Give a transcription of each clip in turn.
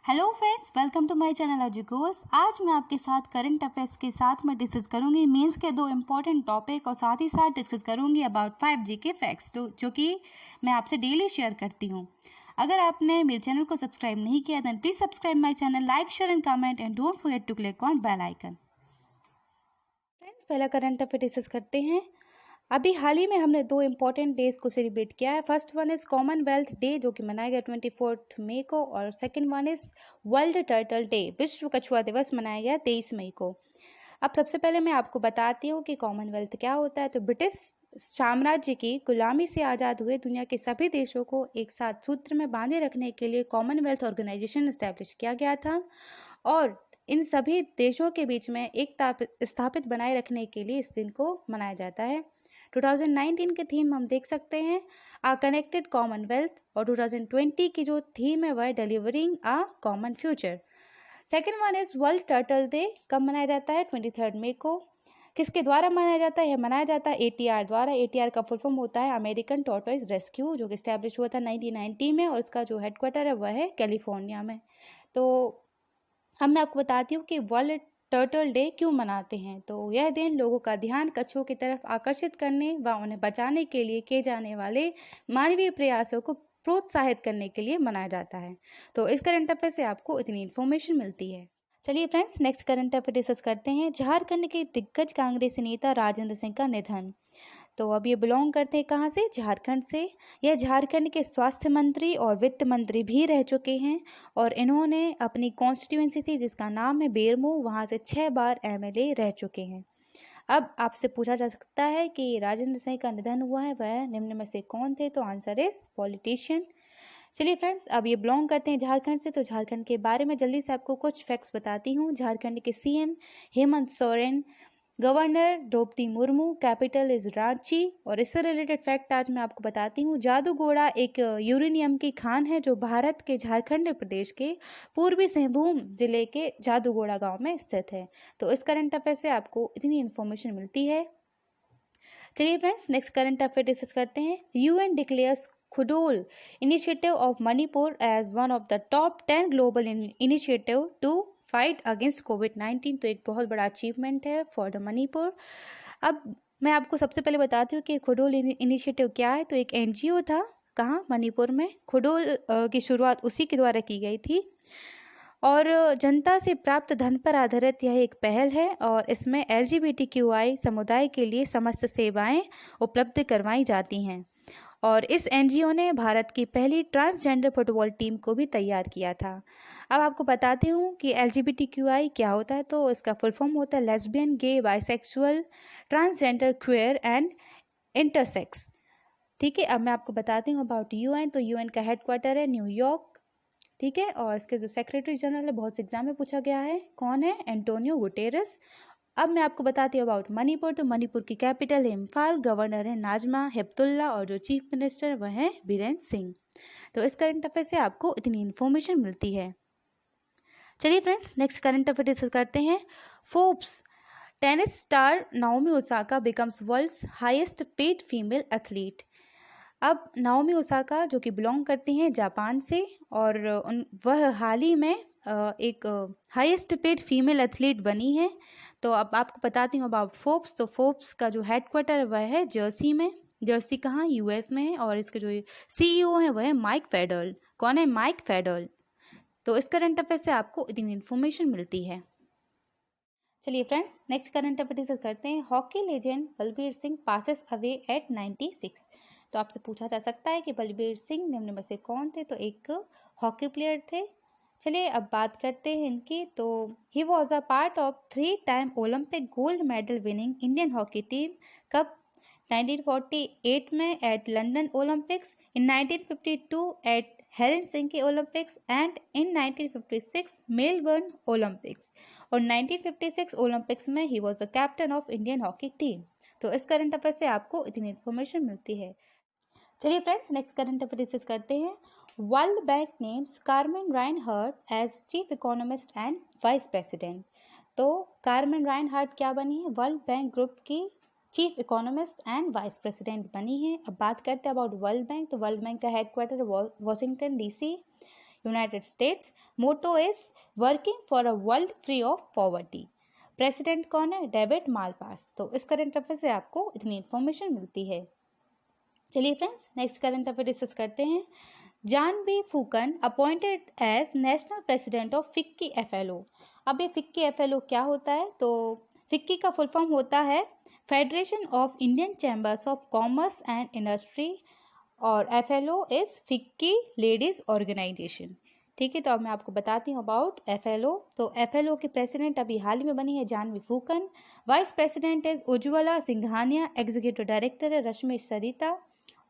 Hello friends, welcome to my channel Educos. आज मैं आपके साथ करंट अफेयर्स के साथ में डिस्कस करूंगी मेंस के दो इम्पॉर्टेंट टॉपिक और साथ ही साथ डिस्कस करूंगी अबाउट 5G के फैक्ट्स जो कि मैं आपसे डेली शेयर करती हूं। अगर आपने मेरे चैनल को सब्सक्राइब नहीं किया then please subscribe my channel, like, share and comment and don't forget to click on bell icon. Friends, पहला करंट अफेयर डिस्कस करते हैं। अभी हाल ही में हमने दो इम्पॉर्टेंट डेज को सेलिब्रेट किया है। First one is Commonwealth day जो कि मनाया गया 24 मई को, और second one is world turtle day, विश्व कछुआ दिवस मनाया गया 23 मई को। अब सबसे पहले मैं आपको बताती हूँ कि कॉमनवेल्थ क्या होता है। तो ब्रिटिश साम्राज्य की गुलामी से आज़ाद हुए दुनिया के सभी देशों को एक साथ सूत्र में बांधे रखने के लिए कॉमनवेल्थ ऑर्गेनाइजेशन इस्टेब्लिश किया गया था, और इन सभी देशों के बीच में एकता स्थापित बनाए रखने के लिए इस दिन को मनाया जाता है। 2019 के थीम हम देख सकते हैं आ कनेक्टेड कॉमनवेल्थ, और 2020 की जो थीम है वह delivering a common future. Second one is world turtle day. कब मनाया जाता है? 23 मई को। किसके द्वारा मनाया जाता है? मनाया जाता है ATR द्वारा। ATR का फुल फॉर्म होता है अमेरिकन टॉर्टोइज रेस्क्यू, जो कि स्टैब्लिश हुआ था 1990 में, और उसका जो हेडक्वार्टर है वह है कैलिफोर्निया में। तो अब मैं आपको बताती हूँ कि वर्ल्ड टर्टल डे क्यों मनाते हैं। तो यह दिन लोगों का ध्यान कछुओं की तरफ आकर्षित करने व उन्हें बचाने के लिए किए जाने वाले मानवीय प्रयासों को प्रोत्साहित करने के लिए मनाया जाता है। तो इस करंट अफेयर से आपको इतनी इन्फॉर्मेशन मिलती है। चलिए friends, next current affair discuss करते हैं। झारखंड के दिग्गज कांग्रेसी नेता राजेंद्र सिंह का निधन। तो अब ये बिलोंग करते हैं कहाँ से? झारखंड से। यह झारखंड के स्वास्थ्य मंत्री और वित्त मंत्री भी रह चुके हैं, और इन्होंने अपनी कॉन्स्टिट्यूएंसी थी जिसका नाम है बेरमो, वहाँ से 6 बार MLA रह चुके हैं। अब आपसे पूछा जा सकता है कि राजेंद्र सिंह का निधन हुआ है, वह निम्न में से कौन थे? तो आंसर इज पॉलिटिशियन। चलिए फ्रेंड्स, अब ये बिलोंग करते हैं झारखंड से। तो झारखंड के बारे में जल्दी से आपको कुछ फैक्ट्स बताती हूँ। झारखंड के CM Hemant Soren, governor Draupadi Murmu, capital is Ranchi. और इससे रिलेटेड फैक्ट आज मैं आपको बताती हूँ। जादूगोड़ा एक यूरेनियम की खान है जो भारत के झारखंड प्रदेश के पूर्वी सिंहभूम जिले के जादूगोड़ा गांव में स्थित है। तो इस करंट अफेयर से आपको इतनी इन्फॉर्मेशन मिलती है। चलिए friends, next current affair discuss करते हैं। UN declares Khudol initiative of Manipur as one of the top 10 global initiative to fight against Covid. तो एक बहुत बड़ा अचीवमेंट है फॉर द मणिपुर। अब मैं आपको सबसे पहले बताती हूँ कि खुडोल इनिशिएटिव क्या है। तो एक NGO था, कहाँ? मणिपुर में। खुडोल की शुरुआत उसी के द्वारा की गई थी, और जनता से प्राप्त धन पर आधारित यह एक पहल है, और इसमें LGBTQI समुदाय के लिए समस्त सेवाएं उपलब्ध करवाई जाती हैं। और इस NGO ने भारत की पहली ट्रांसजेंडर फुटबॉल टीम को भी तैयार किया था। अब आपको बताती हूँ कि LGBTQI क्या होता है। तो इसका फुल फॉर्म होता है lesbian, gay, bisexual, transgender, queer and intersex. ठीक है, अब मैं आपको बताती हूँ अबाउट UN। तो UN का हेडक्वार्टर है न्यूयॉर्क। ठीक है, और इसके जो सेक्रेटरी जनरल है, बहुत से एग्जाम में पूछा गया है, कौन है? Antonio Guterres. अब मैं आपको बताती हूँ अबाउट मणिपुर। तो मणिपुर की कैपिटल है इम्फाल, गवर्नर है नाजमा हेपतुल्ला, और जो चीफ मिनिस्टर वह है बीरेन्द्र सिंह। तो इस करंट अफेयर से आपको इतनी इन्फॉर्मेशन मिलती है। चलिए friends, next current affair discuss करते हैं। Forbes tennis star Naomi Osaka becomes world's highest paid female athlete. अब नाओमी ओसाका जो कि बिलोंग करती हैं जापान से, और वह हाल ही में एक हाईएस्ट पेड फीमेल एथलीट बनी है। तो अब आपको बताती हूँ अबाउट फोर्ब्स। तो फोर्ब्स का जो हेडक्वार्टर है वह है जर्सी में। जर्सी कहाँ? US में है, और इसके जो CEO है वह है माइक फेडरल। कौन है? Mike Federal. तो इस करंट अफेयर से आपको इतनी इन्फॉर्मेशन मिलती है। चलिए friends, next current affair discuss करते हैं। Hockey legend Balbir Singh passes away at 96। तो आपसे पूछा जा सकता है कि बलबीर सिंह निम्न में से कौन थे? तो एक हॉकी प्लेयर थे। चलिए अब बात करते हैं इनकी। तो he was a part of 3 time Olympic gold medal winning Indian hockey team. कब? 1948 में at London Olympics, in 1952 at Helsinki Olympics, and in 1956 Melbourne Olympics, और 1956 ओलंपिक्स में he was the captain of Indian hockey team. तो इस current affair से आपको इतनी information मिलती है। चलिए friends, next current affair discuss करते हैं। World Bank names Carmen Reinhart as chief economist and vice president. तो कार्मेन राइनहार्ट क्या बनी है? वर्ल्ड बैंक ग्रुप की chief economist and vice president बनी है। अब बात करते हैं अबाउट वर्ल्ड बैंक। तो वर्ल्ड बैंक का headquarter Washington DC। United States. Motto is working for a world free of poverty. President कौन है? David Malpass. तो इस करंट अफेयर से आपको इतनी इन्फॉर्मेशन मिलती है। चलिए friends, next current affair discuss करते हैं। Jahnavi Phukan appointed as national president of FICCI FLO। अब ये फिक्की FLO क्या होता है? तो फिक्की का फुल फॉर्म होता है federation of Indian chambers of commerce and industry, और FLO is FICCI ladies organisation. ठीक है, तो अब मैं आपको बताती हूँ अबाउट FLO। तो FLO की प्रेसिडेंट अभी हाल ही में बनी है Jahnavi Phukan. Vice president is Ujjwala Singhania. Executive director है रश्मि सरिता,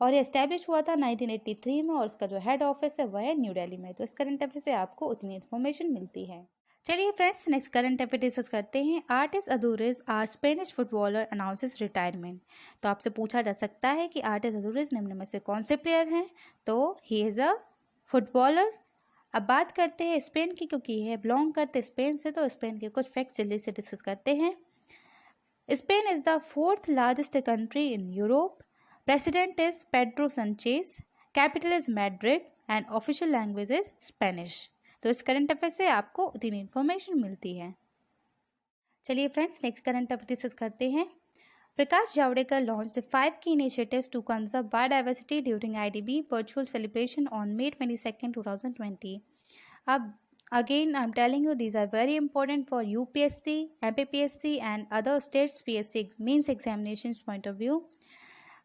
और ये एस्टैब्लिश हुआ था 1983 में, और इसका जो हेड ऑफिस है वह है न्यू दिल्ली में। तो इस करंट अफेयर से आपको उतनी इन्फॉर्मेशन मिलती है। चलिए friends, next current affair discuss करते हैं। Artist Aduriz are Spanish footballer announces retirement. तो आपसे पूछा जा सकता है कि आर्टिस्ट अदूरिज निम्न में से कौन से प्लेयर हैं? तो ही इज़ अ फुटबॉलर। अब बात करते हैं स्पेन की, क्योंकि ये बिलोंग करते स्पेन से, तो स्पेन के कुछ फैक्ट्स जल्दी से डिस्कस करते हैं। Spain is the 4th largest country in Europe. President is Pedro Sanchez, capital is Madrid, and official language is Spanish। तो इस करंट अफेयर से आपको उतनी इन्फॉर्मेशन मिलती है। चलिए friends, next current affair discuss करते हैं। Prakash Javadekar launched 5 key initiatives to conserve biodiversity during IDB virtual celebration on May 22, 2020। अब again I'm telling you these are very important for UPSC, MPPSC and other states PSC means examinations point of view।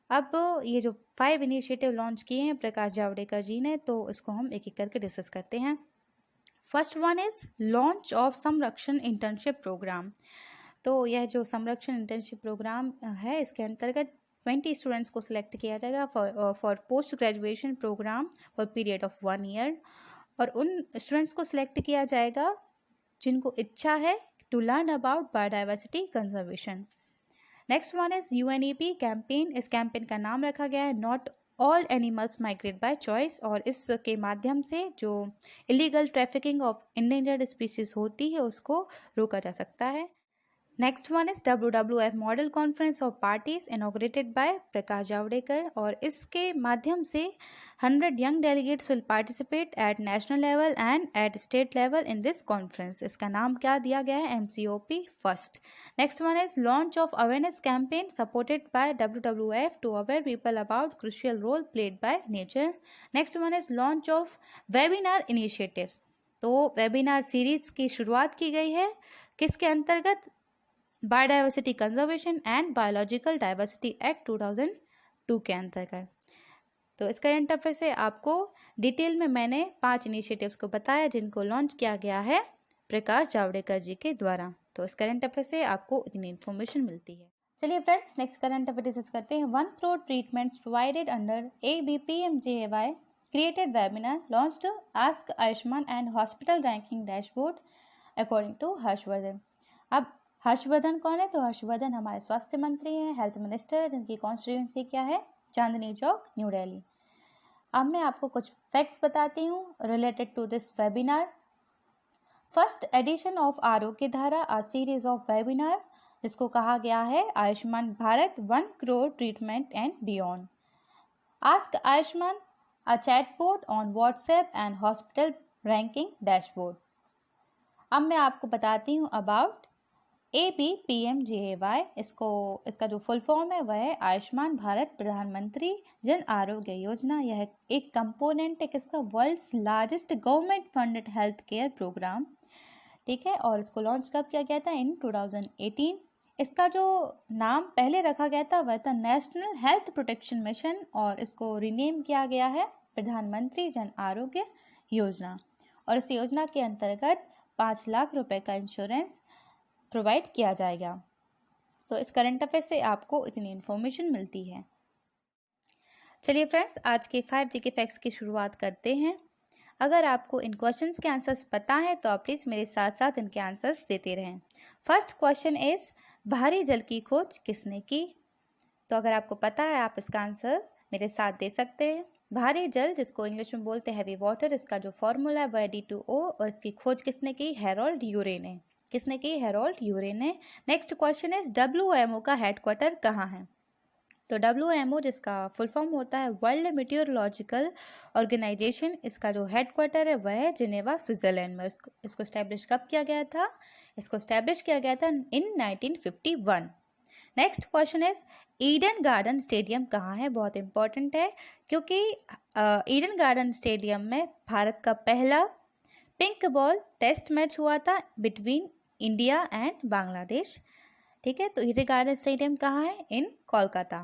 अब ये जो 5 initiative launch किए हैं प्रकाश जावड़ेकर जी ने, तो इसको हम एक एक करके डिस्कस करते हैं। First one is launch of संरक्षण इंटर्नशिप प्रोग्राम। तो यह जो संरक्षण इंटर्नशिप प्रोग्राम है, इसके अंतर्गत 20 स्टूडेंट्स को सिलेक्ट किया जाएगा for post graduation programme for period of 1 year, और उन स्टूडेंट्स को सिलेक्ट किया जाएगा जिनको इच्छा है to learn about biodiversity conservation. Next one is UNEP campaign. इस कैंपेन का नाम रखा गया है not all animals migrate by choice, और इसके माध्यम से जो illegal trafficking of endangered species होती है उसको रोका जा सकता है। Next one is WWF model conference of parties inaugurated by Prakash Javadekar, और इसके माध्यम से 100 young delegates will participate at national level and eight state level in this conference. इसका नाम क्या दिया गया है? MCOP first. Next one is launch of awareness campaign supported by WWF to aware people about crucial role played by nature. Next one is launch of webinar initiatives. तो webinar series की शुरुआत की गई है किसके अंतर्गत? Biodiversity conservation and biological diversity act 2002 के अंतर्गत। तो इस करंट अफेयर से आपको डिटेल में मैंने 5 इनिशिएटिव्स को बताया जिनको लॉन्च किया गया है प्रकाश जावड़ेकर जी के द्वारा। तो इस करंट अफेयर से आपको इतनी इन्फॉर्मेशन मिलती है। चलिए friends, next current affair discuss करते हैं। 1 crore treatments provided under ABPMJAY created webinar launched Ask Ayushman and Hospital Ranking Dashboard according to Harshvardhan. अब हर्षवर्धन कौन है? तो हर्षवर्धन हमारे स्वास्थ्य मंत्री हैं, हेल्थ मिनिस्टर, जिनकी कॉन्स्टिट्यूएंसी क्या है? चांदनी चौक, न्यू दिल्ली। अब मैं आपको कुछ फैक्ट्स बताती हूँ related to this webinar. First edition of Arogya Dhara, a series of webinar, जिसको कहा गया है Ayushman Bharat 1 crore treatment and beyond. Ask Ayushman, a chatbot on WhatsApp and hospital ranking dashboard. अब मैं आपको बताती हूँ अबाउट ABPMJAY। इसका जो फुल फॉर्म है वह है आयुष्मान भारत प्रधानमंत्री जन आरोग्य योजना। यह एक कंपोनेंट है किसका? World's largest government funded health care programme. ठीक है, और इसको लॉन्च कब किया गया था? इन 2018। इसका जो नाम पहले रखा गया था वह था नेशनल हेल्थ प्रोटेक्शन मिशन, और इसको रीनेम किया गया है प्रधानमंत्री जन आरोग्य योजना। और इस योजना के अंतर्गत 5 लाख रुपए का इंश्योरेंस प्रोवाइड किया जाएगा। तो इस करंट अफेयर से आपको इतनी इन्फॉर्मेशन मिलती है। चलिए फ्रेंड्स, आज के 5 GK फैक्ट्स की शुरुआत करते हैं। अगर आपको इन क्वेश्चंस के आंसर्स पता है तो आप प्लीज़ मेरे साथ साथ इनके आंसर्स देते रहें। फर्स्ट क्वेश्चन इज भारी जल की खोज किसने की? तो अगर आपको पता है आप इसका आंसर मेरे साथ दे सकते हैं। भारी जल, जिसको इंग्लिश में बोलते हैं हैवी वाटर, इसका जो फॉर्मूला है वह D2O, और इसकी खोज किसने की? हैरोल्ड यूरे ने। किसने की? हैरोल्ड यूरे ने। नेक्स्ट क्वेश्चन इज WMO का हेडक्वार्टर कहाँ है? तो WMO जिसका फुल फॉर्म होता है वर्ल्ड मीटियोरोलॉजिकल ऑर्गेनाइजेशन, इसका जो हेडक्वार्टर है वह है जिनेवा स्विट्जरलैंड में। इसको स्टैब्लिश कब किया गया था? इसको स्टैब्लिश किया गया था इन 1951। Next question is Eden garden stadium कहाँ है? बहुत इंपॉर्टेंट है क्योंकि ईडन गार्डन स्टेडियम में भारत का पहला पिंक बॉल टेस्ट मैच हुआ था बिटवीन इंडिया एंड बांग्लादेश। ठीक है, तो ईडन गार्डन स्टेडियम कहाँ है? In Kolkata.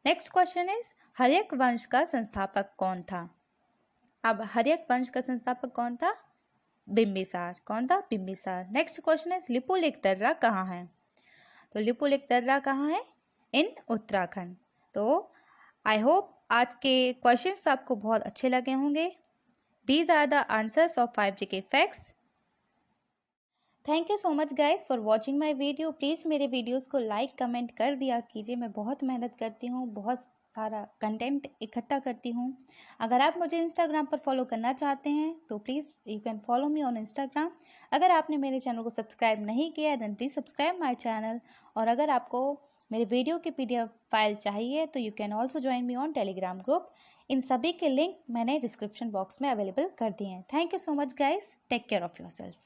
Next question is Haryanka वंश का संस्थापक कौन था? अब हर्यक वंश का संस्थापक कौन था? बिंबिसार। कौन था? Bimbisara. Next question is Lipulekh दर्रा कहाँ है? तो लिपुलेख दर्रा कहाँ है? इन उत्तराखंड। तो आई होप आज के क्वेश्चंस आपको बहुत अच्छे लगे होंगे। These are the answers of 5GK facts. Thank you so much guys for watching my video. Please मेरे वीडियोज़ को लाइक कमेंट कर दिया कीजिए। मैं बहुत मेहनत करती हूँ, बहुत सारा कंटेंट इकट्ठा करती हूँ। अगर आप मुझे इंस्टाग्राम पर फॉलो करना चाहते हैं तो please you can follow me on Instagram. अगर आपने मेरे चैनल को सब्सक्राइब नहीं किया है then please subscribe my channel. और अगर आपको मेरे वीडियो की PDF फाइल चाहिए तो you can also join me on Telegram group. इन सभी के लिंक मैंने डिस्क्रिप्शन बॉक्स में अवेलेबल कर दिए हैं। Thank you so much guys. Take care of your self.